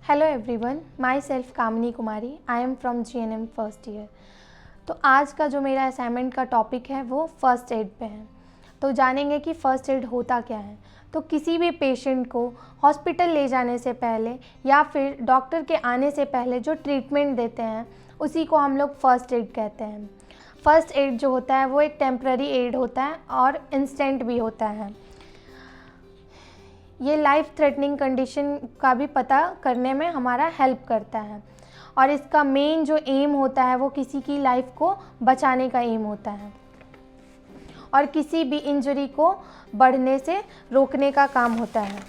Hello everyone, my self Kamini Kumari. I am from GNM first year. तो आज का जो मेरा असाइनमेंट का टॉपिक है वो फ़र्स्ट एड पे है। तो जानेंगे कि फ़र्स्ट एड होता क्या है। तो किसी भी पेशेंट को हॉस्पिटल ले जाने से पहले या फिर डॉक्टर के आने से पहले जो ट्रीटमेंट देते हैं उसी को हम लोग फ़र्स्ट एड कहते हैं। फ़र्स्ट एड जो होता है वो एक टेम्प्ररी एड होता है और इंस्टेंट भी होता है। ये लाइफ थ्रेटनिंग कंडीशन का भी पता करने में हमारा हेल्प करता है और इसका मेन जो एम होता है वो किसी की लाइफ को बचाने का एम होता है और किसी भी इंजरी को बढ़ने से रोकने का काम होता है।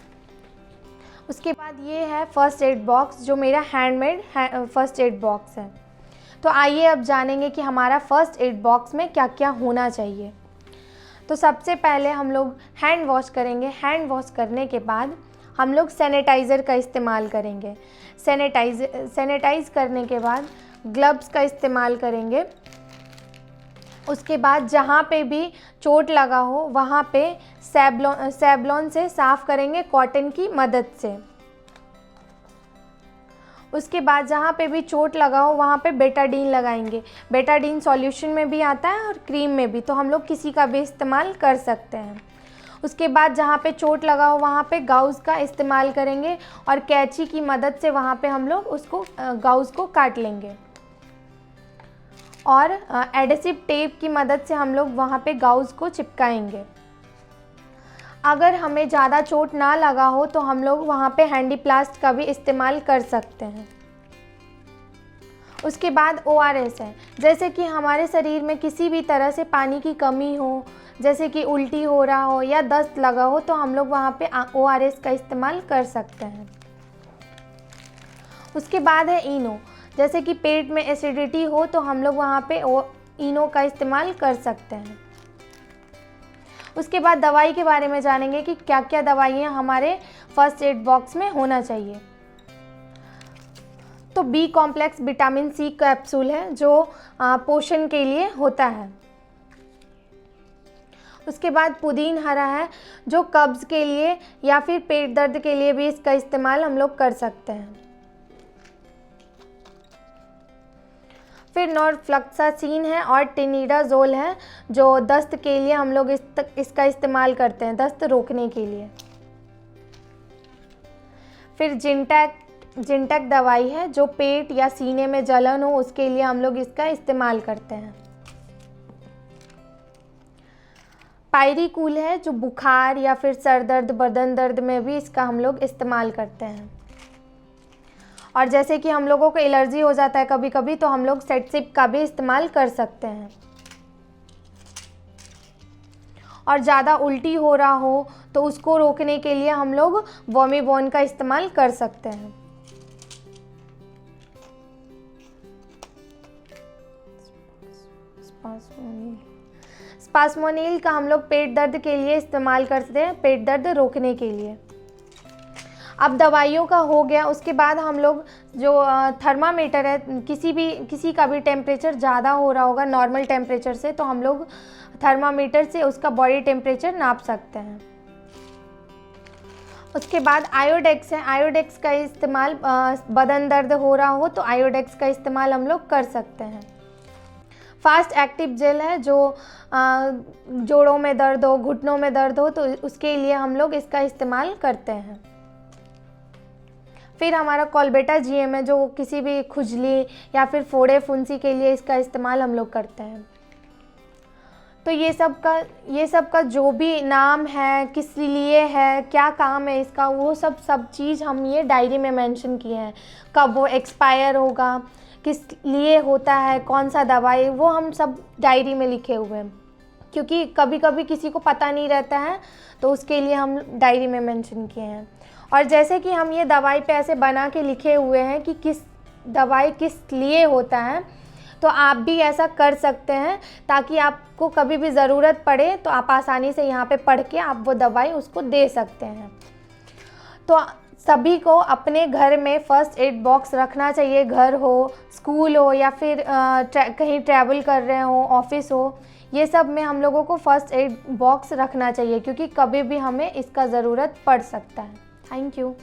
उसके बाद ये है फ़र्स्ट एड बॉक्स, जो मेरा हैंडमेड फ़र्स्ट एड बॉक्स है। तो आइए अब जानेंगे कि हमारा फ़र्स्ट एड बॉक्स में क्या क्या होना चाहिए। तो सबसे पहले हम लोग हैंड वॉश करेंगे। हैंड वॉश करने के बाद हम लोग सैनिटाइज़र का इस्तेमाल करेंगे। सैनिटाइज़ करने के बाद ग्लव्स का इस्तेमाल करेंगे। उसके बाद जहाँ पे भी चोट लगा हो वहाँ पे सैवलॉन से साफ़ करेंगे कॉटन की मदद से। उसके बाद जहाँ पे भी चोट लगा हो वहाँ पे बेटाडीन लगाएंगे। बेटाडीन सॉल्यूशन में भी आता है और क्रीम में भी, तो हम लोग किसी का भी इस्तेमाल कर सकते हैं। उसके बाद जहाँ पे चोट लगा हो वहाँ पे गाउज़ का इस्तेमाल करेंगे और कैंची की मदद से वहाँ पे हम लोग उसको गाउज़ को काट लेंगे और एडेसिव टेप की मदद से हम लोग वहाँ पे गाउज़ को चिपकाएंगे। अगर हमें ज़्यादा चोट ना लगा हो तो हम लोग वहाँ पे हैंडीप्लास्ट का भी इस्तेमाल कर सकते हैं। उसके बाद ORS है। जैसे कि हमारे शरीर में किसी भी तरह से पानी की कमी हो, जैसे कि उल्टी हो रहा हो या दस्त लगा हो, तो हम लोग वहाँ पे ORS का इस्तेमाल कर सकते हैं। उसके बाद है इनो। जैसे कि पेट में एसिडिटी हो तो हम लोग वहाँ पे इनो का इस्तेमाल कर सकते हैं। उसके बाद दवाई के बारे में जानेंगे कि क्या क्या दवाइयाँ हमारे फ़र्स्ट एड बॉक्स में होना चाहिए। तो B complex vitamin C capsule है जो पोषण के लिए होता है। उसके बाद पुदीन हरा है जो कब्ज़ के लिए या फिर पेट दर्द के लिए भी इसका इस्तेमाल हम लोग कर सकते हैं। फिर नॉरफ्लॉक्सासिन है और टिनिडाज़ोल है जो दस्त के लिए हम लोग इसका इस्तेमाल करते हैं, दस्त रोकने के लिए। फिर जिंटैक दवाई है जो पेट या सीने में जलन हो उसके लिए हम लोग इसका इस्तेमाल करते हैं। पायरिकूल है जो बुखार या फिर सर दर्द, बदन दर्द में भी इसका हम लोग इस्तेमाल करते हैं। और जैसे कि हम लोगों को एलर्जी हो जाता है कभी कभी, तो हम लोग सेटसिप का भी इस्तेमाल कर सकते हैं। और ज़्यादा उल्टी हो रहा हो तो उसको रोकने के लिए हम लोग वॉमिबॉन का इस्तेमाल कर सकते हैं। स्पास्मोनिल का हम लोग पेट दर्द के लिए इस्तेमाल करते हैं, पेट दर्द रोकने के लिए। अब दवाइयों का हो गया। उसके बाद हम लोग जो थर्मामीटर है, किसी का भी टेम्परेचर ज़्यादा हो रहा होगा नॉर्मल टेम्परेचर से, तो हम लोग थर्मामीटर से उसका बॉडी टेम्परेचर नाप सकते हैं। उसके बाद आयोडेक्स है। आयोडेक्स का इस्तेमाल बदन दर्द हो रहा हो तो आयोडेक्स का इस्तेमाल हम लोग कर सकते हैं। फास्ट एक्टिव जेल है जो जोड़ों में दर्द हो, घुटनों में दर्द हो तो उसके लिए हम लोग इसका इस्तेमाल करते हैं। फिर हमारा कॉलबेटा GM है जो किसी भी खुजली या फिर फोड़े फुंसी के लिए इसका इस्तेमाल हम लोग करते हैं। तो ये सब का जो भी नाम है, किस लिए है, क्या काम है इसका, वो सब चीज़ हम ये डायरी में मेंशन किए हैं। कब वो एक्सपायर होगा, किस लिए होता है, कौन सा दवाई, वो हम सब डायरी में लिखे हुए हैं। क्योंकि कभी कभी किसी को पता नहीं रहता है तो उसके लिए हम डायरी में मेंशन किए हैं। और जैसे कि हम ये दवाई पे ऐसे बना के लिखे हुए हैं कि किस दवाई किस लिए होता है, तो आप भी ऐसा कर सकते हैं ताकि आपको कभी भी ज़रूरत पड़े तो आप आसानी से यहाँ पे पढ़ के आप वो दवाई उसको दे सकते हैं। तो सभी को अपने घर में फ़र्स्ट एड बॉक्स रखना चाहिए। घर हो, स्कूल हो या फिर कहीं ट्रैवल कर रहे हो, ऑफिस हो, ये सब में हम लोगों को फ़र्स्ट एड बॉक्स रखना चाहिए क्योंकि कभी भी हमें इसका ज़रूरत पड़ सकता है। Thank you.